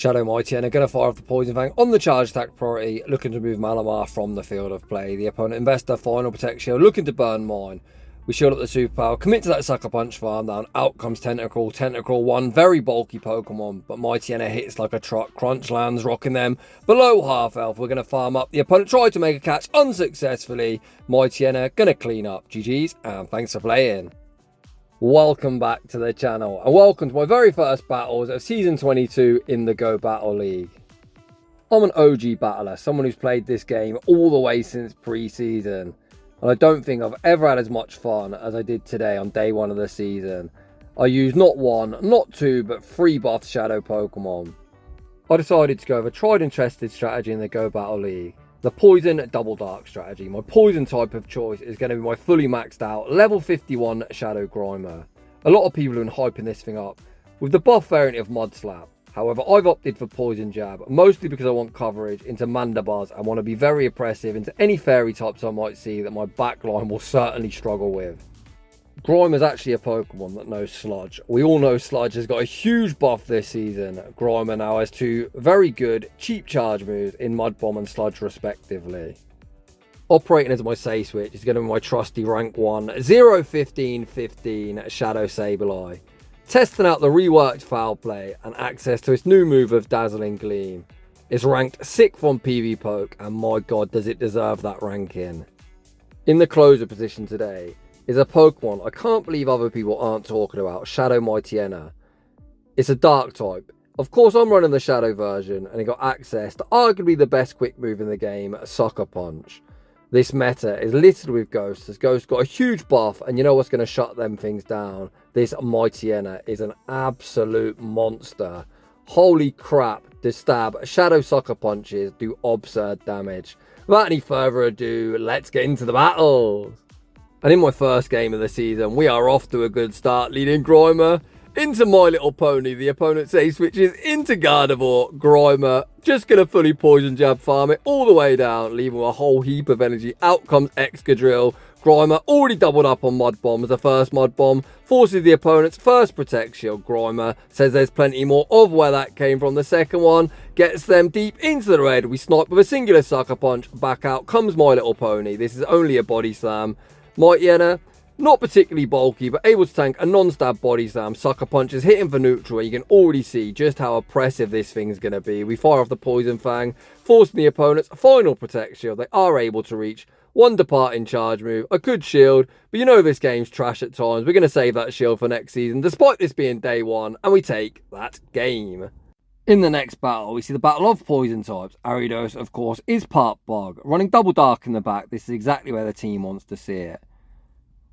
Shadow Mightyena going to fire off the Poison Fang on the charge attack priority, looking to move Malamar from the field of play. The opponent invests their final Protect Shield, looking to burn mine. We shield up the superpower, commit to that Sucker Punch farm down. Out comes Tentacle. Tentacle, one very bulky Pokemon, but Mightyena hits like a truck. Crunch lands, rocking them below half health. We're going to farm up. The opponent tried to make a catch unsuccessfully. Mightyena going to clean up. GG's, and thanks for playing. Welcome back to the channel, and welcome to my very first battles of Season 22 in the Go Battle League. I'm an OG battler, someone who's played this game all the way since pre-season, and I don't think I've ever had as much fun as I did today on day one of the season. I used not one, not two, but 3 buffed Shadow Pokemon. I decided to go with a tried and tested strategy in the Go Battle League. The Poison Double Dark strategy. My Poison type of choice is going to be my fully maxed out level 51 Shadow Grimer. A lot of people have been hyping this thing up with the buff variant of Mud Slap. However, I've opted for Poison Jab, mostly because I want coverage into Mandibuzz and want to be very oppressive into any fairy types I might see that my backline will certainly struggle with. Grimer is actually a Pokemon that knows Sludge. We all know Sludge has got a huge buff this season. Grimer now has 2 very good, cheap charge moves in Mud Bomb and Sludge respectively. Operating as my Say Switch is going to be my trusty rank 1, 0-15-15 Shadow Sableye. Testing out the reworked Foul Play and access to its new move of Dazzling Gleam. It's ranked 6th on pvpokes, and my god does it deserve that ranking. In the closer position today is a Pokemon I can't believe other people aren't talking about, Shadow Mightyena. It's a Dark type. Of course I'm running the Shadow version, and it got access to arguably the best quick move in the game, Sucker Punch. This meta is littered with Ghosts, as Ghosts got a huge buff, and you know what's going to shut them things down? This Mightyena is an absolute monster. Holy crap, to stab Shadow Sucker Punches do absurd damage. Without any further ado, let's get into the battles. And in my first game of the season, we are off to a good start, leading Grimer into My Little Pony. The opponent Say switches into Gardevoir. Grimer just going to fully Poison Jab farm it all the way down, leaving a whole heap of energy. Out comes Excadrill. Grimer already doubled up on Mud Bomb as the first Mud Bomb forces the opponent's first Protect Shield. Grimer says there's plenty more of where that came from. The second one gets them deep into the red. We snipe with a singular Sucker Punch. Back out comes My Little Pony. This is only a Body Slam. Mightyena, not particularly bulky, but able to tank a non-stab Body Slam. Sucker Punches hitting for neutral, and you can already see just how oppressive this thing's going to be. We fire off the Poison Fang, forcing the opponent's final Protect Shield. They are able to reach one departing charge move. I could shield, but you know this game's trash at times. We're going to save that shield for next season, despite this being day one, and we take that game. In the next battle, we see the battle of poison types. Ariados, of course, is part bug. Running double dark in the back, this is exactly where the team wants to see it.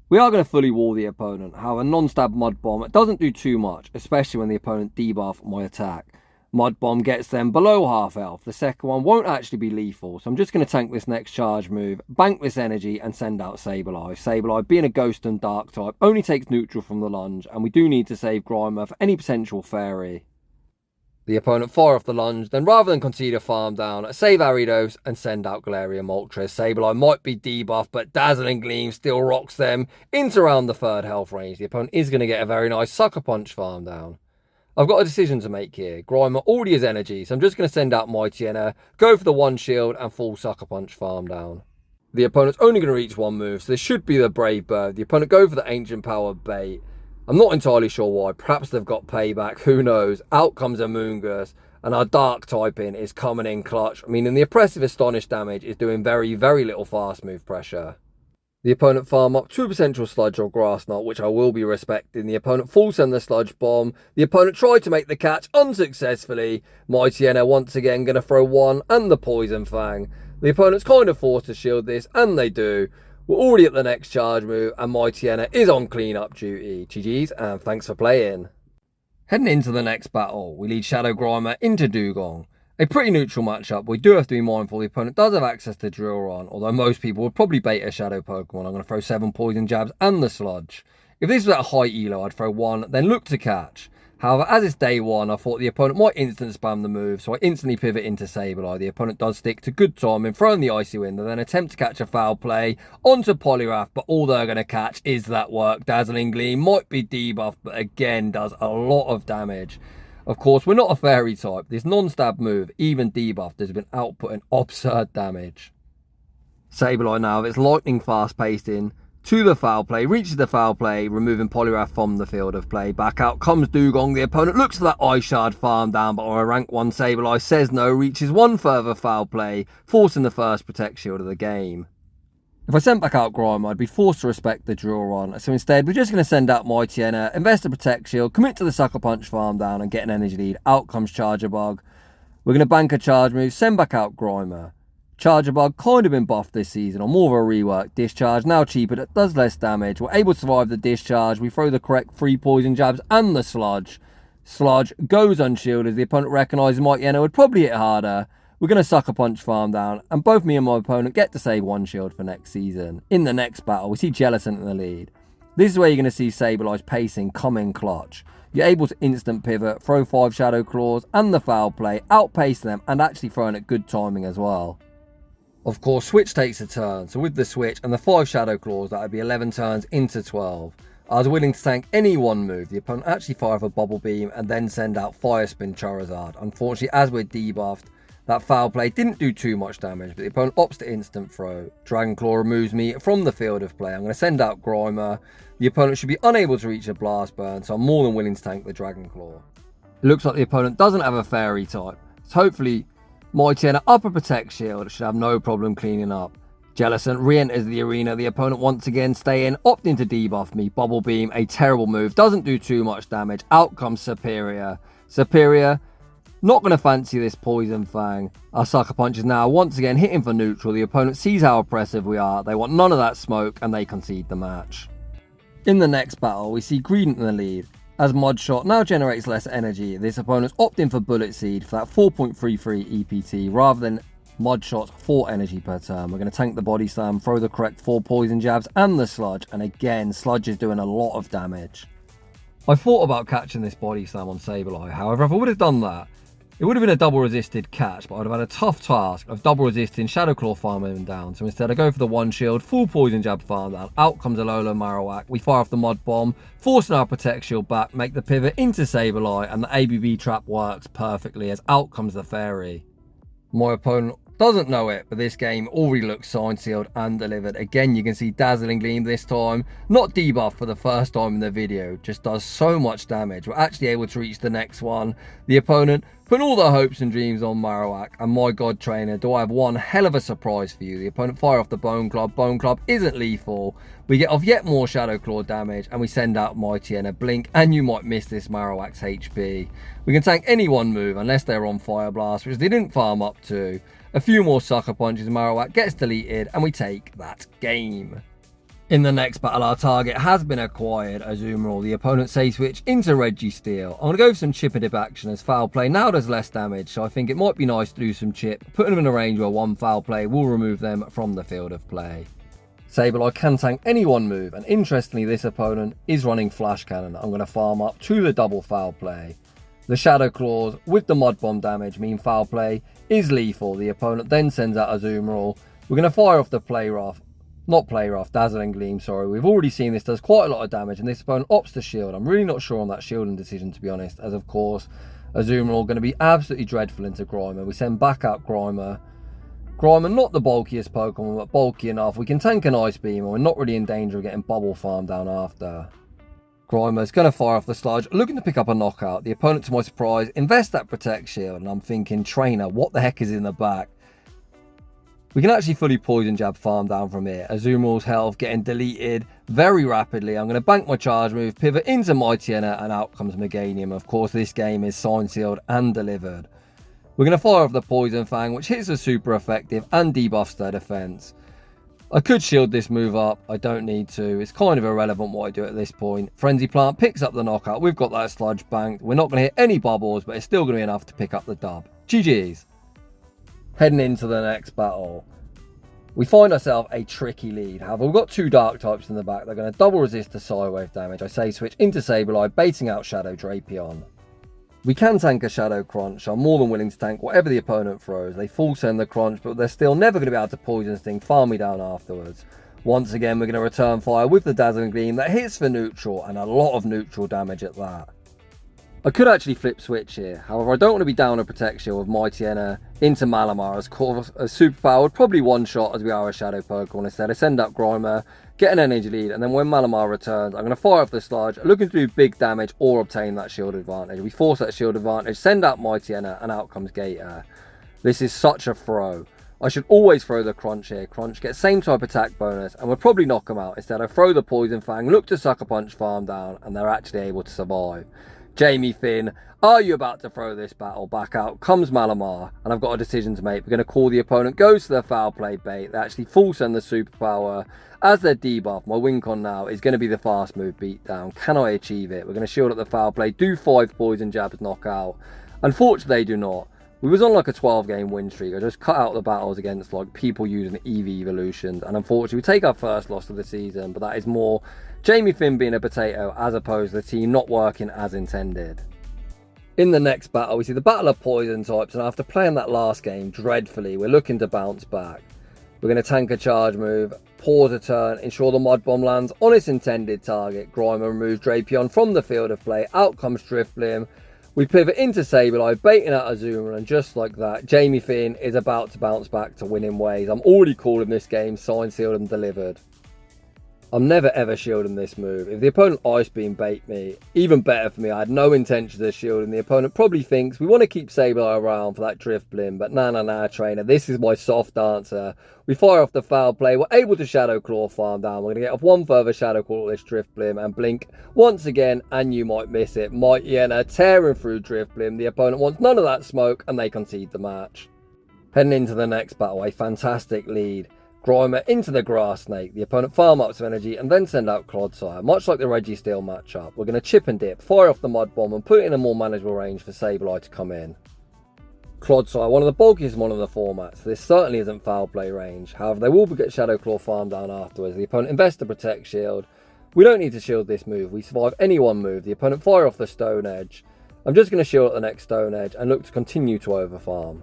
We are going to fully wall the opponent. However, non-stab Mud Bomb doesn't do too much, especially when the opponent debuff my attack. Mud Bomb gets them below half health. The second one won't actually be lethal, so I'm just going to tank this next charge move, bank this energy, and send out Sableye. Sableye, being a ghost and dark type, only takes neutral from the lunge, and we do need to save Grimer for any potential fairy. The opponent fire off the lunge, then rather than concede a farm down, save Ariados and send out Galarian Moltres. Sableye might be debuffed, but Dazzling Gleam still rocks them into around the 3rd health range. The opponent is going to get a very nice Sucker Punch farm down. I've got a decision to make here. Grimer already has energy, so I'm just going to send out Mightyena, go for the 1 shield and full Sucker Punch farm down. The opponent's only going to reach 1 move, so this should be the Brave Bird. The opponent go for the Ancient Power bait. I'm not entirely sure why. Perhaps they've got payback. Who knows? Out comes a Moongus, and our Dark typing is coming in clutch, meaning the oppressive Astonish damage is doing very, very little fast move pressure. The opponent farm up to a potential Sludge or Grass Knot, which I will be respecting. The opponent full send the Sludge Bomb. The opponent tried to make the catch unsuccessfully. Mightyena once again going to throw 1 and the Poison Fang. The opponent's kind of forced to shield this, and they do. We're already at the next charge move, and Mightyena is on cleanup duty. GG's, and thanks for playing. Heading into the next battle, we lead Shadow Grimer into Dugong. A pretty neutral matchup, but we do have to be mindful the opponent does have access to Drill Run, although most people would probably bait a Shadow Pokemon. I'm going to throw 7 Poison Jabs and the Sludge. If this was at a high elo, I'd throw 1, then look to catch. However, as it's day 1, I thought the opponent might instant spam the move, so I instantly pivot into Sableye. The opponent does stick to good timing, throwing the Icy Wind, and then attempt to catch a foul play onto Poliwrath, but all they're going to catch is that work. Dazzling Gleam might be debuffed, but again does a lot of damage. Of course, we're not a fairy type. This non-stab move, even debuffed, has been outputting absurd damage. Sableye now, with its lightning fast pacing to the foul play, reaches the foul play, removing Poliwrath from the field of play. Back out comes Dugong. The opponent looks for that Ice Shard farm down, but a rank 1 Sableye says no, reaches one further foul play, forcing the first Protect Shield of the game. If I sent back out Grimer, I'd be forced to respect the draw on, so instead we're just going to send out Mightyena, invest a Protect Shield, commit to the Sucker Punch farm down and get an energy lead. Out comes Charger Bug. We're going to bank a charge move, send back out Grimer. Charger Bug kind of been buffed this season on more of a rework. Discharge, now cheaper, that does less damage. We're able to survive the discharge. We throw the correct 3 poison jabs and the sludge. Sludge goes unshielded. The opponent recognises Mightyena would probably hit harder. We're going to Sucker Punch farm down, and both me and my opponent get to save 1 shield for next season. In the next battle, we see Jellicent in the lead. This is where you're going to see Sableye's pacing come in clutch. You're able to instant pivot, throw 5 Shadow Claws and the foul play, outpace them, and actually throwing at good timing as well. Of course, switch takes a turn, so with the switch and the 5 Shadow Claws, that would be 11 turns into 12. I was willing to tank any one move. The opponent actually fire for Bubble Beam and then send out Fire Spin Charizard. Unfortunately, as we're debuffed, that foul play didn't do too much damage, but the opponent opts to instant throw. Dragon Claw removes me from the field of play. I'm going to send out Grimer. The opponent should be unable to reach a Blast Burn, so I'm more than willing to tank the Dragon Claw. It looks like the opponent doesn't have a Fairy type, so hopefully Mightyena up a Protect Shield should have no problem cleaning up. Jellicent re-enters the arena. The opponent once again stay in, opting to debuff me. Bubble Beam, a terrible move, doesn't do too much damage. Out comes Superior. Superior, not going to fancy this Poison Fang. Our Sucker Punch is now once again hitting for neutral. The opponent sees how oppressive we are. They want none of that smoke and they concede the match. In the next battle, we see Greedent in the lead. As Mud Shot now generates less energy, this opponent's opting for Bullet Seed for that 4.33 EPT rather than Mud Shot's 4 energy per turn. We're going to tank the Body Slam, throw the correct 4 poison jabs and the Sludge, and again, Sludge is doing a lot of damage. I thought about catching this Body Slam on Sableye, however, if I would have done that, it would have been a double resisted catch, but I would have had a tough task of double resisting Shadow Claw farming him down. So instead I go for the 1 shield, full poison jab farm down, out comes Alola Marowak, we fire off the Mud Bomb, forcing our Protect Shield back, make the pivot into Sableye, and the ABB trap works perfectly as out comes the Fairy. My opponent doesn't know it, but this game already looks signed, sealed and delivered. Again, you can see Dazzling Gleam this time, not debuffed for the first time in the video, just does so much damage. We're actually able to reach the next one. The opponent putting all their hopes and dreams on Marowak, and my god trainer, do I have one hell of a surprise for you. The opponent fire off the Bone Club. Bone Club isn't lethal. We get off yet more Shadow Claw damage, and we send out Mightyena Blink, and you might miss this Marowak's HP. We can tank any one move unless they're on Fire Blast, which they didn't farm up to. A few more Sucker Punches, Marowak gets deleted, and we take that game. In the next battle, our target has been acquired, Azumarill. The opponent say switch into Registeel. I'm going to go for some chip and dip action as foul play now does less damage, so I think it might be nice to do some chip, putting them in a range where 1 foul play will remove them from the field of play. Sableye can tank any one move, and interestingly this opponent is running Flash Cannon. I'm going to farm up to the double foul play. The Shadow Claws with the Mud Bomb damage mean foul play is lethal. The opponent then sends out Azumarill. We're going to fire off the Dazzling Gleam, sorry. We've already seen this does quite a lot of damage, and this opponent opts to shield. I'm really not sure on that shielding decision, to be honest, as of course Azumarill going to be absolutely dreadful into Grimer. We send back out Grimer. Grimer, not the bulkiest Pokemon, but bulky enough. We can tank an Ice Beam, and we're not really in danger of getting Bubble Farm down after. Grimer's going to fire off the Sludge, looking to pick up a knockout. The opponent, to my surprise, invests that Protect Shield, and I'm thinking, trainer, what the heck is in the back? We can actually fully Poison Jab farm down from here. Azumarill's health getting deleted very rapidly. I'm going to bank my charge move, pivot into Mightyena, and out comes Meganium. Of course, this game is signed, sealed, and delivered. We're going to fire off the Poison Fang, which hits us super effective and debuffs their defense. I could shield this move up, I don't need to. It's kind of irrelevant what I do at this point. Frenzy Plant picks up the knockout. We've got that Sludge banked. We're not going to hit any bubbles, but it's still going to be enough to pick up the dub. GG's. Heading into the next battle, we find ourselves a tricky lead. However, we've got 2 Dark types in the back. They're going to double resist the Psywave damage. I say switch into Sableye, baiting out Shadow Drapion. We can tank a Shadow Crunch. I'm more than willing to tank whatever the opponent throws. They full send the Crunch, but they're still never going to be able to Poison Sting, farm me down afterwards. Once again, we're going to return fire with the Dazzling Gleam that hits for neutral, and a lot of neutral damage at that. I could actually flip switch here, however I don't want to be down a Protect Shield with Mightyena into Malamar, as course a superpower would probably one-shot as we are a Shadow Pokemon. Instead I send up Grimer, get an energy lead, and then when Malamar returns I'm going to fire off the sludge, looking to do big damage or obtain that shield advantage. We force that shield advantage, send out Mightyena, and out comes Gator. This is such a throw. I should always throw the Crunch here. Crunch gets same type attack bonus and would probably knock him out. Instead I throw the Poison Fang, look to Sucker Punch Farm down, and they're actually able to survive. Jamie Finn, are you about to throw this battle? Back out comes Malamar, and I've got a decision to make. We're going to call the opponent, goes to their foul play bait. They actually full send the superpower. As their debuff, my win con now is going to be the fast move beatdown. Can I achieve it? We're going to shield up the foul play, do 5 poison jabs, knockout. Unfortunately, they do not. We was on like a 12-game win streak. I just cut out the battles against like people using EV evolutions, and unfortunately we take our first loss of the season, but that is more Jamie Finn being a potato as opposed to the team not working as intended. In the next battle we see the battle of poison types, and after playing that last game dreadfully we're looking to bounce back. We're going to tank a charge move, pause a turn, ensure the Mud Bomb lands on its intended target. Grimer removes Drapion from the field of play, out comes Drifblim. We pivot into Sableye, baiting out Azuma, and just like that, Jamie Finn is about to bounce back to winning ways. I'm already calling this game signed, sealed and delivered. I'm never ever shielding this move. If the opponent Ice Beam bait me, even better for me. I had no intention of shielding. The opponent probably thinks we want to keep Sableye around for that Drifblim, but nah, trainer. This is my soft answer. We fire off the foul play. We're able to Shadow Claw farm down. We're going to get off one further Shadow Claw with this Drifblim and blink once again, and you might miss it. Mightyena tearing through Drifblim. The opponent wants none of that smoke, and they concede the match. Heading into the next battle, a fantastic lead. Grimer into the Grass Snake. The opponent farm up some energy and then send out Clodsire. Much like the Registeel matchup, we're going to chip and dip, fire off the Mud Bomb and put it in a more manageable range for Sableye to come in. Clodsire, one of the bulkiest one of the formats. This certainly isn't foul play range. However, they will get Shadow Claw farm down afterwards. The opponent invests the Protect Shield. We don't need to shield this move. We survive any one move. The opponent fire off the Stone Edge. I'm just going to shield at the next Stone Edge and look to continue to overfarm.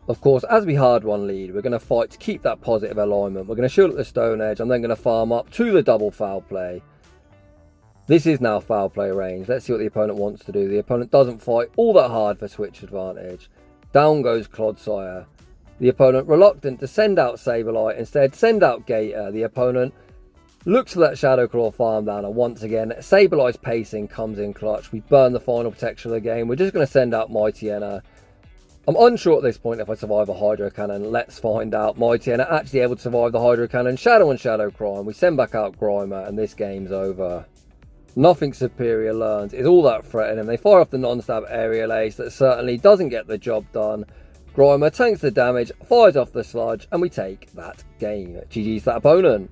Of course, as we hard one lead, we're going to fight to keep that positive alignment. We're going to shield at the Stone Edge. I'm then going to farm up to the double foul play. This is now foul play range. Let's see what the opponent wants to do. The opponent doesn't fight all that hard for switch advantage. Down goes Clodsire. The opponent reluctant to send out Sableye. Instead, send out Gator. The opponent looks for that Shadow Claw farm down, and once again, Sableye's pacing comes in clutch. We burn the final protection of the game. We're just going to send out Mightyena. I'm unsure at this point if I survive a Hydro Cannon. Let's find out. Mightyena actually able to survive the Hydro Cannon. Shadow and Shadow Crime. We send back out Grimer, and this game's over. Nothing Superior learns is all that threatening. They fire off the non-stab Aerial Ace that certainly doesn't get the job done. Grimer tanks the damage, fires off the sludge, and we take that game. GG's that opponent.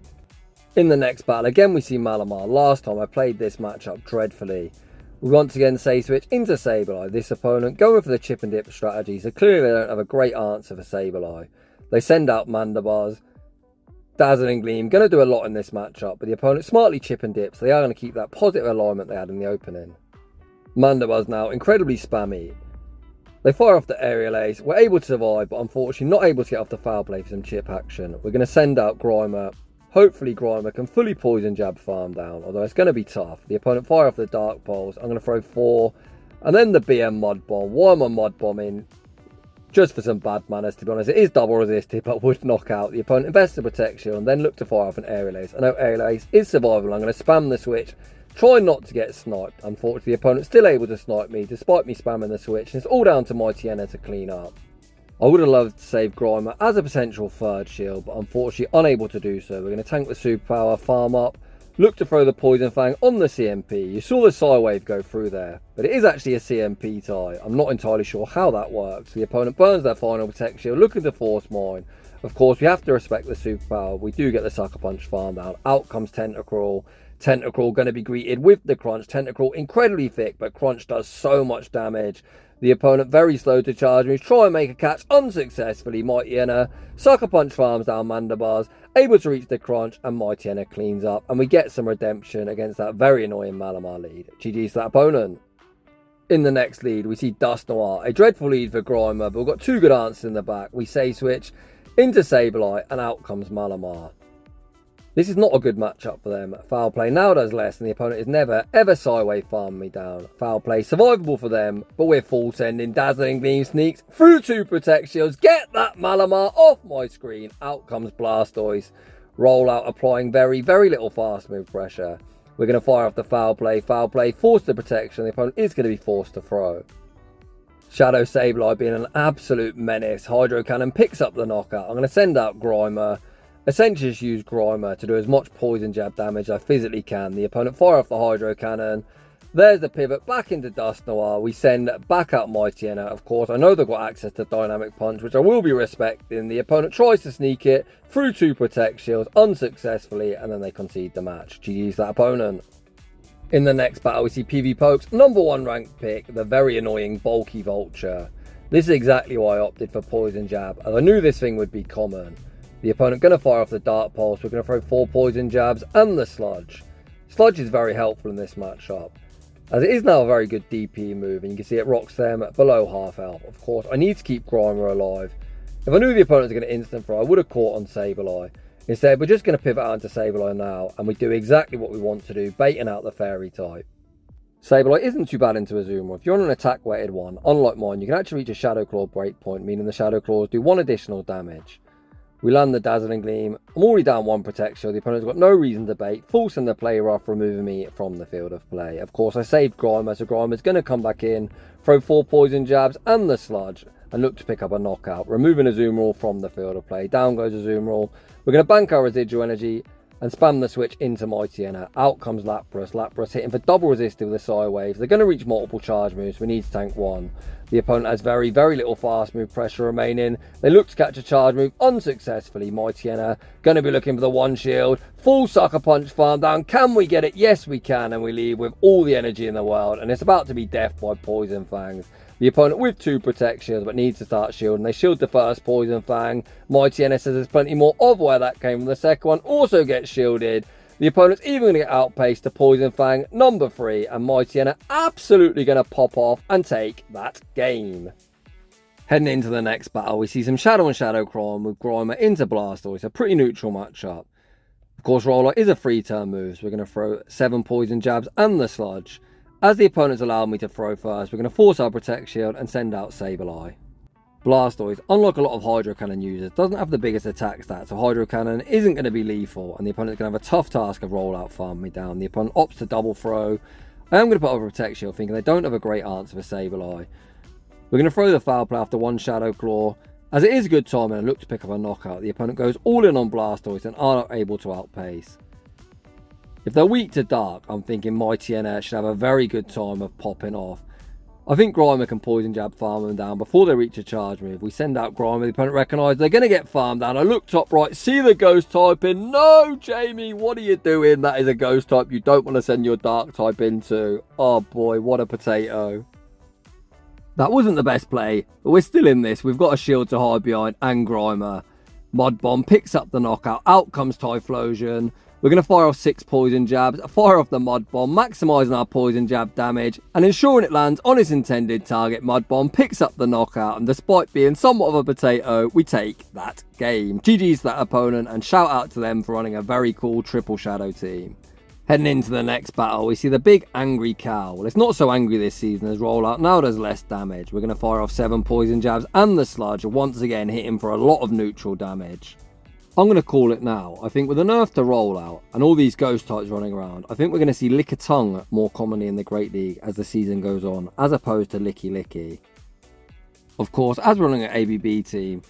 In the next battle, again we see Malamar. Last time I played this matchup dreadfully. We once again say switch into Sableye. This opponent going for the chip and dip strategy, so clearly they don't have a great answer for Sableye. They send out Mandibuzz. Dazzling Gleam, going to do a lot in this matchup, but the opponent smartly chip and dip, so they are going to keep that positive alignment they had in the opening. Mandibuzz now incredibly spammy. They fire off the Aerial Ace. We're able to survive, but unfortunately not able to get off the foul play for some chip action. We're going to send out Grimer. Hopefully Grimer can fully poison jab farm down, although it's going to be tough. The opponent fire off the Dark Pulse. I'm going to throw 4. And then the BM Mud Bomb. Why am I Mud Bombing? Just for some bad manners, to be honest. It is double resisted, but would knock out. The opponent invests the protection and then look to fire off an Aerial Ace. I know Aerial Ace is survivable. I'm going to spam the switch. Try not to get sniped. Unfortunately, the opponent's still able to snipe me, despite me spamming the switch. And it's all down to Mightyena to clean up. I would have loved to save Grimer as a potential third shield, but unfortunately unable to do so. We're going to tank the superpower, farm up, look to throw the Poison Fang on the CMP. You saw the Psy Wave go through there, but it is actually a CMP tie. I'm not entirely sure how that works. The opponent burns their final Protect Shield, looking to force mine. Of course, we have to respect the superpower. We do get the Sucker Punch farm down. Out comes Tentacruel. Tentacruel going to be greeted with the Crunch. Tentacruel incredibly thick, but Crunch does so much damage. The opponent very slow to charge me. Try and make a catch unsuccessfully. Mightyena Sucker Punch farms down Mandibuzz, able to reach the Crunch, and Mightyena cleans up, and we get some redemption against that very annoying Malamar lead. GG's to that opponent. In the next lead, we see Dust Noir. A dreadful lead for Grimer, but we've got 2 good answers in the back. We say switch into Sableye, and out comes Malamar. This is not a good matchup for them. Foul play now does less, and the opponent is never, ever sideways farming me down. Foul play survivable for them, but we're full sending Dazzling Gleam Sneaks through 2 Protect Shields. Get that Malamar off my screen. Out comes Blastoise. Roll out, applying very, very little fast move pressure. We're going to fire off the foul play. Foul play, force the protection. The opponent is going to be forced to throw. Shadow Sableye being an absolute menace. Hydro Cannon picks up the knockout. I'm going to send out Grimer. Essentially just use Grimer to do as much poison jab damage as I physically can. The opponent fire off the Hydro Cannon. There's the pivot back into Dust Noir. We send back out Mightyena. Of course, I know they've got access to Dynamic Punch, which I will be respecting. The opponent tries to sneak it through 2 Protect Shields unsuccessfully, and then they concede the match. GG's that opponent. In the next battle, we see pvpokes number 1 ranked pick, the very annoying bulky Vulture. This is exactly why I opted for Poison Jab, as I knew this thing would be common. The opponent going to fire off the Dark Pulse. We're going to throw 4 Poison Jabs and the Sludge. Sludge is very helpful in this matchup, as it is now a very good DP move, and you can see it rocks them below half health. Of course, I need to keep Grimer alive. If I knew the opponent was going to instant throw, I would have caught on Sableye. Instead, we're just going to pivot out into Sableye now, and we do exactly what we want to do, baiting out the Fairy type. Sableye isn't too bad into Azumarill. If you're on an attack weighted one, unlike mine, you can actually reach a Shadow Claw breakpoint, meaning the Shadow Claws do 1 additional damage. We land the Dazzling Gleam. I'm already down 1 Protect Shield. The opponent's got no reason to bait, forcing the play rough, removing me from the field of play. Of course, I saved Grimer, so Grimer's going to come back in, throw 4 Poison Jabs and the Sludge, and look to pick up a knockout, removing Azumarill from the field of play. Down goes Azumarill. We're going to bank our residual energy and spam the switch into Mightyena. Out comes Lapras. Lapras hitting for double resisted with the Psy Waves. They're going to reach multiple charge moves. We need to tank 1. The opponent has very, very little fast move pressure remaining. They look to catch a charge move unsuccessfully. Mightyena going to be looking for the 1 shield. Full Sucker Punch farm down. Can we get it? Yes, we can. And we leave with all the energy in the world. And it's about to be death by Poison Fangs. The opponent with 2 Protect Shields, but needs to start shielding. They shield the first Poison Fang. Mightyena says there's plenty more of where that came from. The second one also gets shielded. The opponent's even going to get outpaced to Poison Fang number 3. And Mightyena absolutely going to pop off and take that game. Heading into the next battle, we see some Shadow and Shadow Clone with Grimer into Blastoise. A pretty neutral matchup. Of course, Roller is a 3-turn move, so we're going to throw 7 Poison Jabs and the Sludge. As the opponent's allowed me to throw first, we're going to force our Protect Shield and send out Sableye. Blastoise, unlike a lot of Hydro Cannon users, doesn't have the biggest attack stats, so Hydro Cannon isn't going to be lethal, and the opponent's going to have a tough task of rollout farming me down. The opponent opts to double throw. I am going to put over a Protect Shield, thinking they don't have a great answer for Sableye. We're going to throw the foul play after 1 Shadow Claw, as it is good timing and look to pick up a knockout. The opponent goes all in on Blastoise and are not able to outpace. If they're weak to Dark, I'm thinking Mightyena should have a very good time of popping off. I think Grimer can Poison Jab farm them down before they reach a charge move. We send out Grimer, the opponent recognises they're going to get farmed down. I look top right, see the Ghost type in. No, Jamie, what are you doing? That is a Ghost type you don't want to send your Dark type into. Oh boy, what a potato. That wasn't the best play, but we're still in this. We've got a shield to hide behind and Grimer. Mud Bomb picks up the knockout. Out comes Typhlosion. We're going to fire off 6 Poison Jabs, fire off the Mud Bomb, maximising our Poison Jab damage, and ensuring it lands on its intended target. Mud Bomb picks up the knockout, and despite being somewhat of a potato, we take that game. GG's that opponent, and shout out to them for running a very cool triple Shadow team. Heading into the next battle, we see the big angry cow. Well, it's not so angry this season as rollout now does less damage. We're going to fire off 7 Poison Jabs and the Sludge, once again hitting for a lot of neutral damage. I'm going to call it now. I think with a nerf to rollout and all these ghost types running around, I think we're going to see Lickitung more commonly in the Great League as the season goes on, as opposed to Licky Licky. Of course, as we're running an ABB team,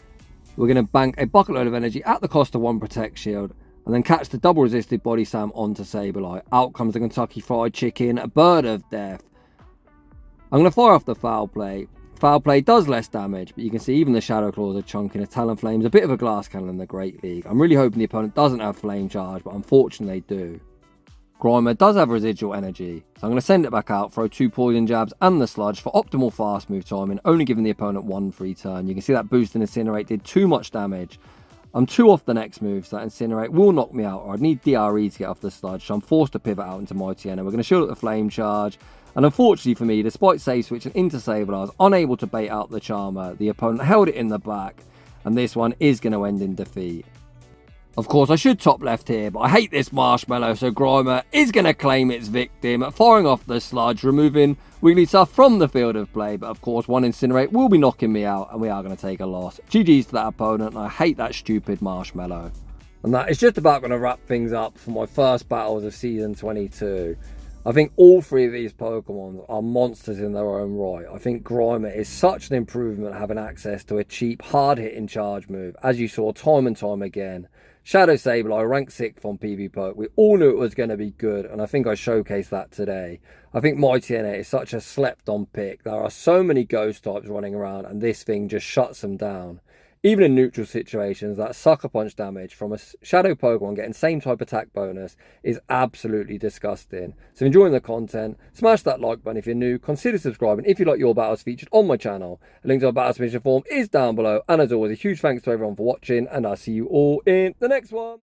we're going to bank a bucket load of energy at the cost of 1 Protect Shield, and then catch the double resisted Body Slam onto Sableye. Out comes the Kentucky Fried Chicken, a bird of death. I'm going to fire off the foul play. Foul play does less damage, but you can see even the Shadow Claws are chunking a Talonflame's a bit of a glass cannon in the Great League. I'm really hoping the opponent doesn't have Flame Charge, but unfortunately they do. Grimer does have residual energy, so I'm going to send it back out, throw 2 Poison Jabs and the Sludge for optimal fast move timing, only giving the opponent 1 free turn. You can see that boost in Incinerate did too much damage. I'm 2 off the next move, so that Incinerate will knock me out, or I'd need DRE to get off the Sludge, so I'm forced to pivot out into Mightyena. We're going to shield up the Flame Charge, and unfortunately for me, despite save switching into Sableye, I was unable to bait out the Charmer. The opponent held it in the back, and this one is going to end in defeat. Of course, I should top left here, but I hate this marshmallow, so Grimer is going to claim its victim, firing off the sludge, removing Wigglytuff from the field of play. But of course, one Incinerate will be knocking me out, and we are going to take a loss. GG's to that opponent, and I hate that stupid marshmallow. And that is just about going to wrap things up for my first battles of Season 22. I think all three of these Pokemon are monsters in their own right. I think Grimer is such an improvement having access to a cheap, hard-hitting charge move, as you saw time and time again. Shadow Sableye ranked 6th on pvpoke. We all knew it was going to be good, and I think I showcased that today. I think Mightyena is such a slept-on pick. There are so many ghost types running around, and this thing just shuts them down. Even in neutral situations, that sucker punch damage from a Shadow Pokemon getting same type attack bonus is absolutely disgusting. So enjoying the content, smash that like button if you're new, consider subscribing if you like your battles featured on my channel. A link to our battle submission form is down below, and as always, a huge thanks to everyone for watching, and I'll see you all in the next one.